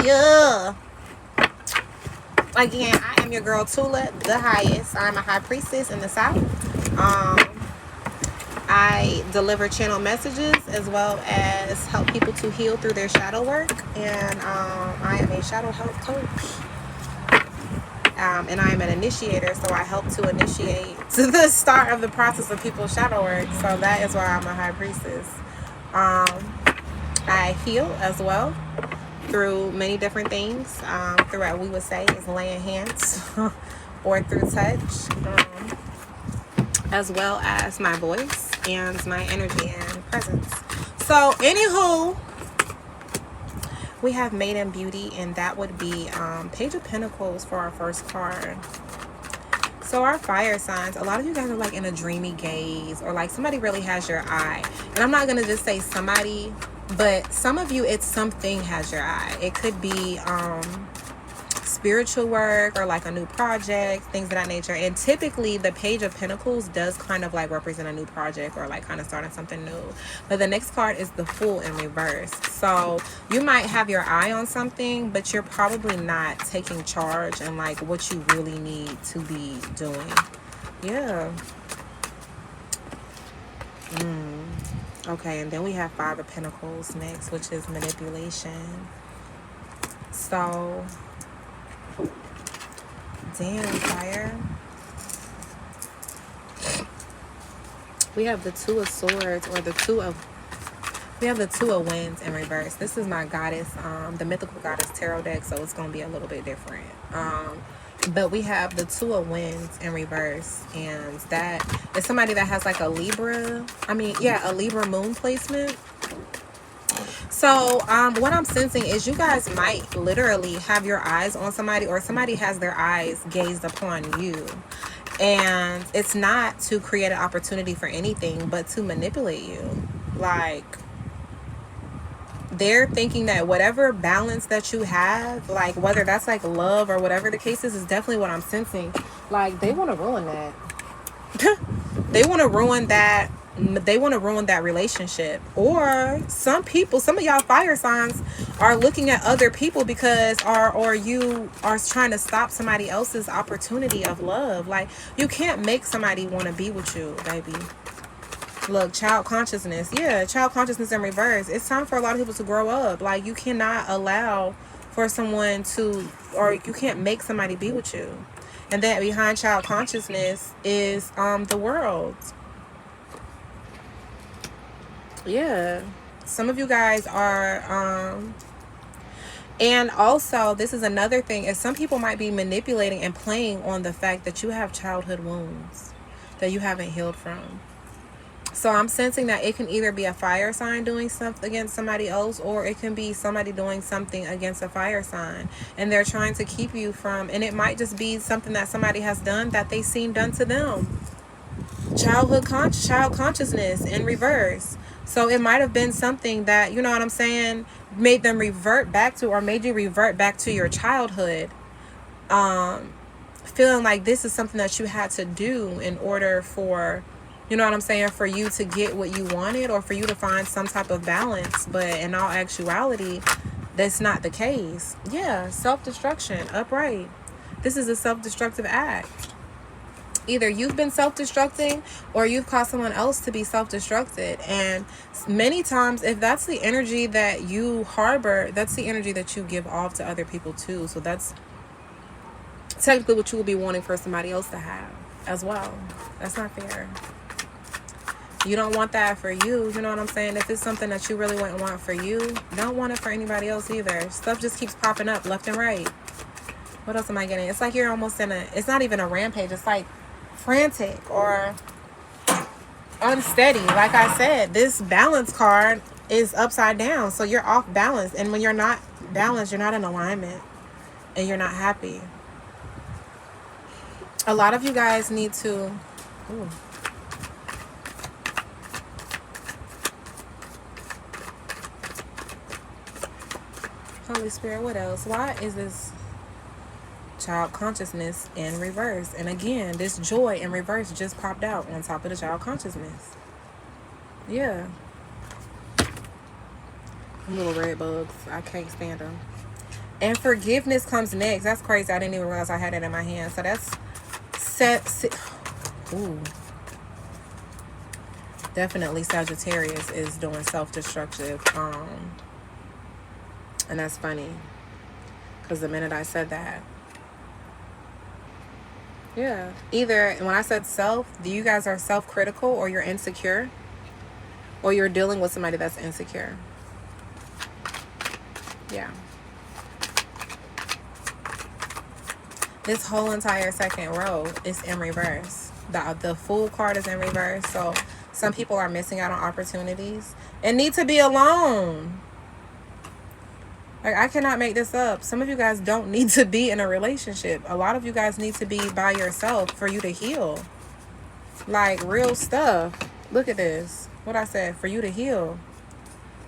Yeah. Again, I am your girl Tula, the highest. I'm a high priestess in the South. I deliver channel messages as well as help people to heal through their shadow work. And I am a shadow health coach. And I am an initiator, so I help to initiate to the start of the process of people's shadow work. So that is why I'm a high priestess. I heal as well through many different things. Through what we would say is laying hands or through touch, as well as my voice and my energy and presence. So, anywho, we have Maiden Beauty, and that would be Page of Pentacles for our first card. So our fire signs, a lot of you guys are like in a dreamy gaze, or like somebody really has your eye. And I'm not going to just say somebody, but some of you, it's something has your eye. It could be spiritual work or like a new project, things of that nature. And typically the Page of Pentacles does kind of like represent a new project or like kind of starting something new. But the next card is the Fool in reverse. So you might have your eye on something, but you're probably not taking charge and like what you really need to be doing. Yeah. Okay, and then we have Five of Pentacles next, which is manipulation. So damn, fire. We have the Two of Swords, or we have the Two of Wands in reverse. This is my goddess, the mythical goddess tarot deck, so it's gonna be a little bit different. But we have the Two of Wands in reverse, and that is somebody that has like a Libra moon placement. So what I'm sensing is you guys might literally have your eyes on somebody, or somebody has their eyes gazed upon you. And it's not to create an opportunity for anything, but to manipulate you. Like, they're thinking that whatever balance that you have, like whether that's like love or whatever the case is definitely what I'm sensing. Like, they want to ruin that. They want to ruin that. They want to ruin that relationship. Or some of y'all fire signs are looking at other people because or you are trying to stop somebody else's opportunity of love. Like, you can't make somebody want to be with you, baby. Look, child consciousness. Yeah, child consciousness in reverse. It's time for a lot of people to grow up. Like, you cannot allow for someone to, or you can't make somebody be with you. And that behind child consciousness is the world. Yeah, some of you guys are and also this is another thing, is some people might be manipulating and playing on the fact that you have childhood wounds that you haven't healed from. So I'm sensing that it can either be a fire sign doing something against somebody else, or it can be somebody doing something against a fire sign, and they're trying to keep you from, and it might just be something that somebody has done that they seen done to them. Child consciousness in reverse. So it might have been something that, you know what I'm saying, made them revert back to, or made you revert back to your childhood, feeling like this is something that you had to do in order for, you know what I'm saying, for you to get what you wanted, or for you to find some type of balance. But in all actuality, that's not the case. Yeah, self-destruction, upright. This is a self-destructive act. Either you've been self-destructing, or you've caused someone else to be self-destructed. And many times, if that's the energy that you harbor, that's the energy that you give off to other people too. So that's technically what you will be wanting for somebody else to have as well. That's not fair. You don't want that for you. You know what I'm saying? If it's something that you really wouldn't want for you, don't want it for anybody else either. Stuff just keeps popping up left and right. What else am I getting? It's like you're almost in it's not even a rampage. It's like frantic or unsteady. Like I said, this balance card is upside down, so you're off balance. And when you're not balanced, you're not in alignment, and you're not happy. A lot of you guys need to Holy Spirit, what else? Why is this child consciousness in reverse? And again, this joy in reverse just popped out on top of the child consciousness. Yeah. Little red bugs. I can't stand them. And forgiveness comes next. That's crazy. I didn't even realize I had it in my hand. So that's set. Ooh. Definitely Sagittarius is doing self-destructive. And that's funny. Because the minute I said that. Yeah. Either when I said self, you guys are self-critical or you're insecure. Or you're dealing with somebody that's insecure. Yeah. This whole entire second row is in reverse. The Fool card is in reverse. So some people are missing out on opportunities and need to be alone. Like, I cannot make this up. Some of you guys don't need to be in a relationship. A lot of you guys need to be by yourself for you to heal. Like, real stuff. Look at this. What I said, for you to heal.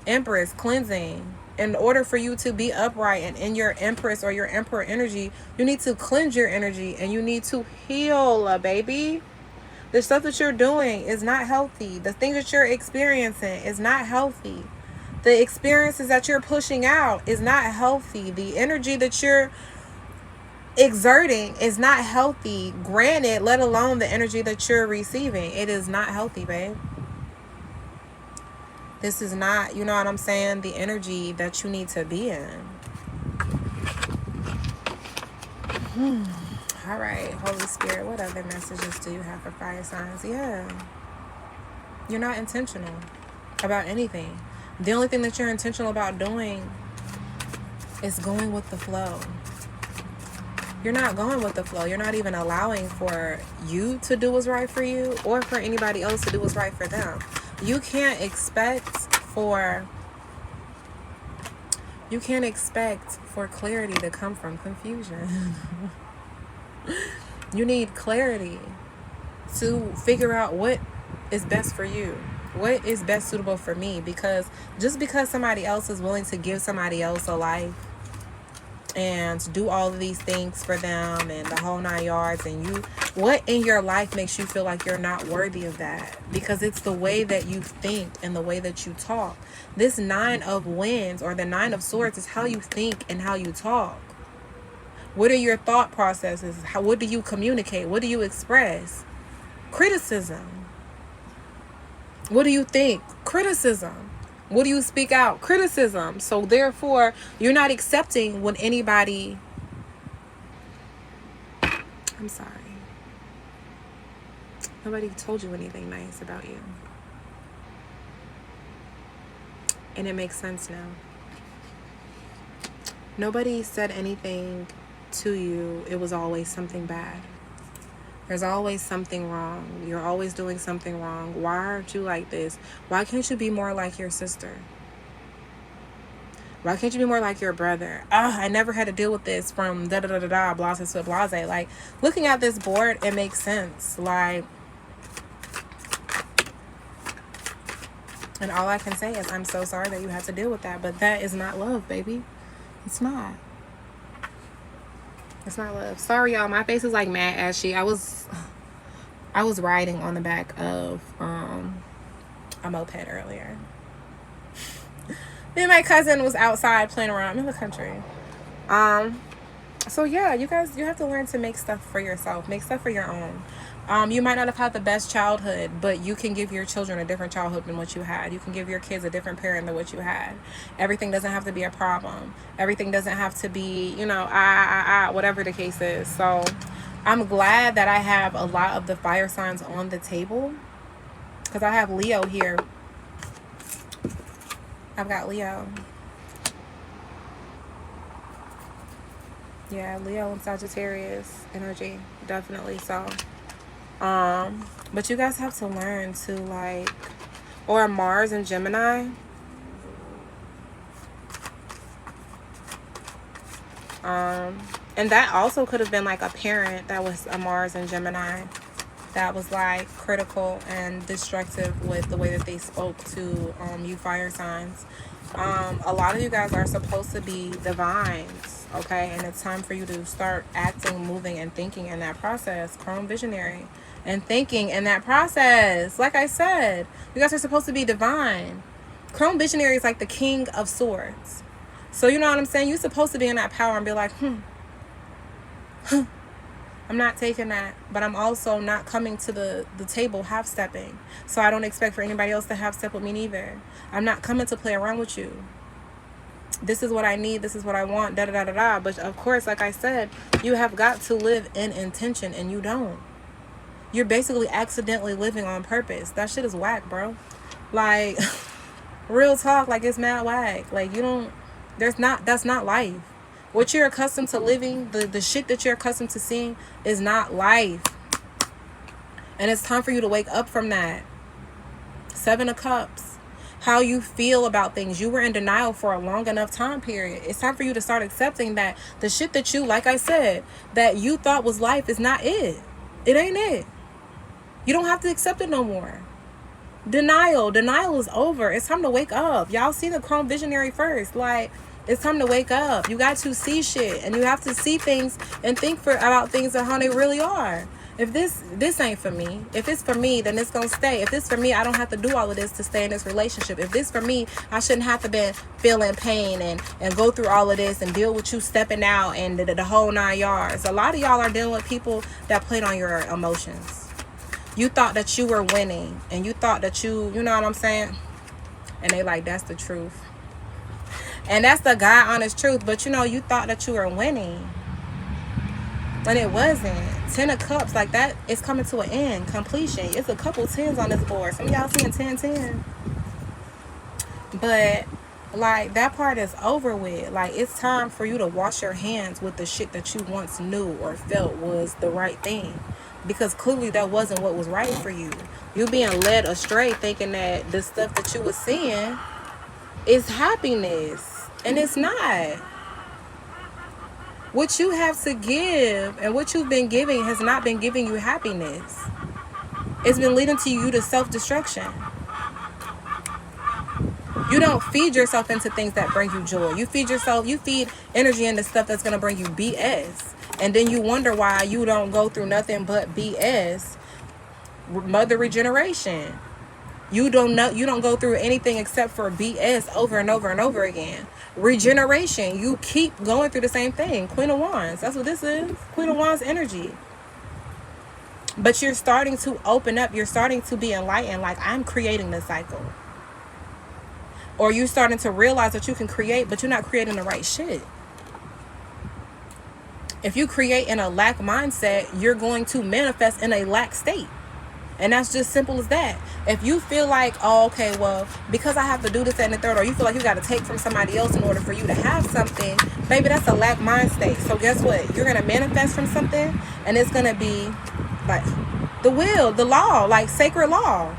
Empress, cleansing. In order for you to be upright and in your Empress or your Emperor energy, you need to cleanse your energy and you need to heal, baby. The stuff that you're doing is not healthy. The things that you're experiencing is not healthy. The experiences that you're pushing out is not healthy. The energy that you're exerting is not healthy. Granted, let alone the energy that you're receiving. It is not healthy, babe. This is not, you know what I'm saying, the energy that you need to be in. All right, Holy Spirit, what other messages do you have for fire signs? Yeah. You're not intentional about anything. The only thing that you're intentional about doing is going with the flow. You're not going with the flow. You're not even allowing for you to do what's right for you or for anybody else to do what's right for them. You can't expect for clarity to come from confusion. You need clarity to figure out what is best for you. What is best suitable for me? Because just because somebody else is willing to give somebody else a life and do all of these things for them and the whole 9 yards, and what in your life makes you feel like you're not worthy of that? Because it's the way that you think and the way that you talk. This 9 of Wands or the 9 of Swords is how you think and how you talk. What are your thought processes? What do you communicate? What do you express? Criticism. What do you think? Criticism. What do you speak out? Criticism. So therefore, you're not accepting when anybody... I'm sorry. Nobody told you anything nice about you. And it makes sense now. Nobody said anything to you. It was always something bad. There's always something wrong. You're always doing something wrong. Why aren't you like this? Why can't you be more like your sister? Why can't you be more like your brother? I never had to deal with this from da-da-da-da-da, blase to blase. Like, looking at this board, it makes sense. Like, and all I can say is, I'm so sorry that you had to deal with that. But that is not love, baby. It's not. It's not love. Sorry, y'all. My face is like mad ashy. I was riding on the back of a moped earlier. Me and my cousin was outside playing around in the country. So yeah, you guys, you have to learn to make stuff for yourself. Make stuff for your own. You might not have had the best childhood, but you can give your children a different childhood than what you had. You can give your kids a different parent than what you had. Everything doesn't have to be a problem. Everything doesn't have to be, you know, whatever the case is. So I'm glad that I have a lot of the fire signs on the table, because I have Leo here. I've got Leo. Yeah, Leo and Sagittarius energy, definitely so. But you guys have to learn to, like, or Mars and Gemini. And that also could have been like a parent that was a Mars and Gemini that was like critical and destructive with the way that they spoke to you fire signs. A lot of you guys are supposed to be divines, okay? And it's time for you to start acting, moving, and thinking in that process. Chrome visionary. And thinking in that process. Like I said, you guys are supposed to be divine. Chrome visionary is like the king of swords. So you know what I'm saying? You're supposed to be in that power and be like, I'm not taking that, but I'm also not coming to the table half-stepping. So I don't expect for anybody else to half-step with me neither. I'm not coming to play around with you. This is what I need. This is what I want. Da-da-da-da-da. But of course, like I said, you have got to live in intention, and you don't. You're basically accidentally living on purpose. That shit is whack, bro. Like, real talk, like, it's mad whack. Like, you don't, that's not life. What you're accustomed to living, the shit that you're accustomed to seeing is not life. And it's time for you to wake up from that. 7 of Cups. How you feel about things. You were in denial for a long enough time period. It's time for you to start accepting that the shit that you, like I said, that you thought was life is not it. It ain't it. You don't have to accept it no more. Denial is over. It's time to wake up. Y'all see the Chrome Visionary first. Like, it's time to wake up. You got to see shit, and you have to see things and think about things and how they really are. If this ain't for me, if it's for me, then it's gonna stay. If it's for me, I don't have to do all of this to stay in this relationship. If this for me, I shouldn't have to be feeling pain and go through all of this and deal with you stepping out and the whole 9 yards. A lot of y'all are dealing with people that played on your emotions. You thought that you were winning, and you thought that you know what I'm saying? And they like, that's the truth. And that's the God honest truth. But you thought that you were winning, and it wasn't. 10 of Cups, like, that is coming to an end, completion. It's a couple 10s on this board. Some of y'all seeing 10-10. But, like, that part is over with. Like, it's time for you to wash your hands with the shit that you once knew or felt was the right thing. Because clearly that wasn't what was right for you. You being led astray thinking that the stuff that you were seeing is happiness. And it's not. What you have to give and what you've been giving has not been giving you happiness. It's been leading to you to self-destruction. You don't feed yourself into things that bring you joy. You feed energy into stuff that's going to bring you BS. And then you wonder why you don't go through nothing but BS. Mother regeneration. You don't go through anything except for BS over and over and over again. Regeneration. You keep going through the same thing. Queen of Wands. That's what this is. Queen of Wands energy. But you're starting to open up. You're starting to be enlightened. Like, I'm creating this cycle. Or you're starting to realize that you can create, but you're not creating the right shit. If you create in a lack mindset, you're going to manifest in a lack state. And that's just simple as that. If you feel like, oh, okay, well, because I have to do this and the third, or you feel like you got to take from somebody else in order for you to have something, baby, that's a lack mind state. So guess what? You're going to manifest from something, and it's going to be like the will, the law, like sacred law.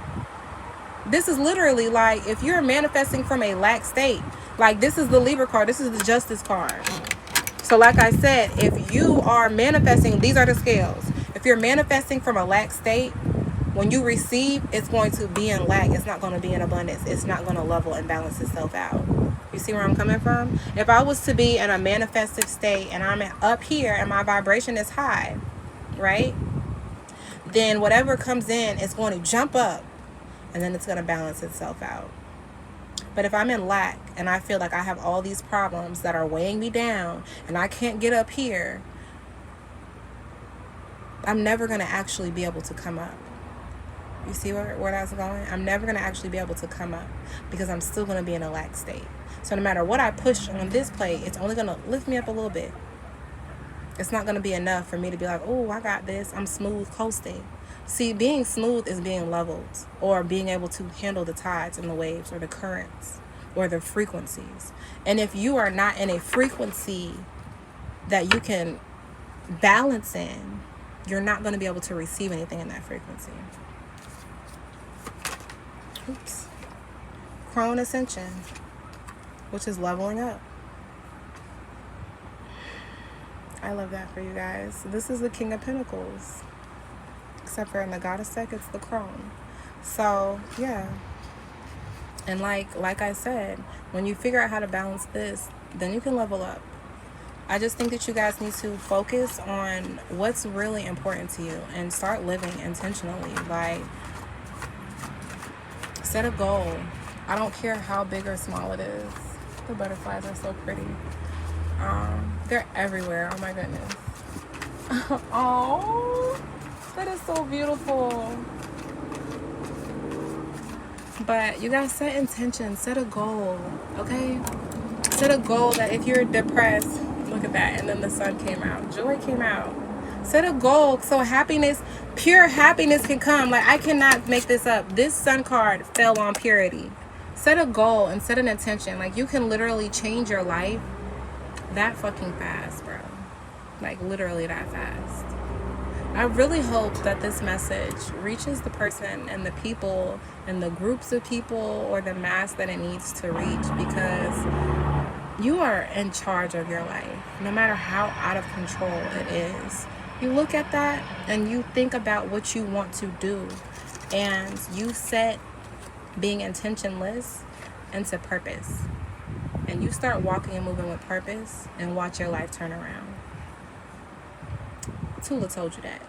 This is literally like, if you're manifesting from a lack state, like, this is the Libra card, this is the Justice card. So like I said, if you are manifesting, these are the scales. If you're manifesting from a lack state, when you receive, it's going to be in lack. It's not going to be in abundance. It's not going to level and balance itself out. You see where I'm coming from? If I was to be in a manifestive state and I'm up here and my vibration is high, right? Then whatever comes in is going to jump up, and then it's going to balance itself out. But if I'm in lack and I feel like I have all these problems that are weighing me down and I can't get up here, I'm never going to actually be able to come up. You see where that's going? I'm never going to actually be able to come up because I'm still going to be in a lack state. So no matter what I push on this plate, it's only going to lift me up a little bit. It's not going to be enough for me to be like, oh, I got this. I'm smooth coasting. See, being smooth is being leveled, or being able to handle the tides and the waves or the currents or the frequencies. And if you are not in a frequency that you can balance in, you're not going to be able to receive anything in that frequency. Oops. Crone Ascension, which is leveling up. I love that for you guys. This is the King of Pentacles. Except for in the Goddess deck, it's the Crone. So, yeah. And like I said, when you figure out how to balance this, then you can level up. I just think that you guys need to focus on what's really important to you and start living intentionally. Like, set a goal. I don't care how big or small it is. The butterflies are so pretty. They're everywhere. Oh my goodness. Oh, that is so beautiful. But you gotta set intention, set a goal, okay? Set a goal that if you're depressed, look at that, and then the sun came out, joy came out. Set a goal so happiness, pure happiness can come. Like, I cannot make this up. This sun card fell on purity. Set a goal and set an intention. Like, you can literally change your life that fucking fast, bro. Like, literally that fast. I really hope that this message reaches the person and the people and the groups of people or the mass that it needs to reach, because you are in charge of your life, no matter how out of control it is. You look at that and you think about what you want to do, and you set being intentionless into purpose, and you start walking and moving with purpose, and watch your life turn around. Tula told you that.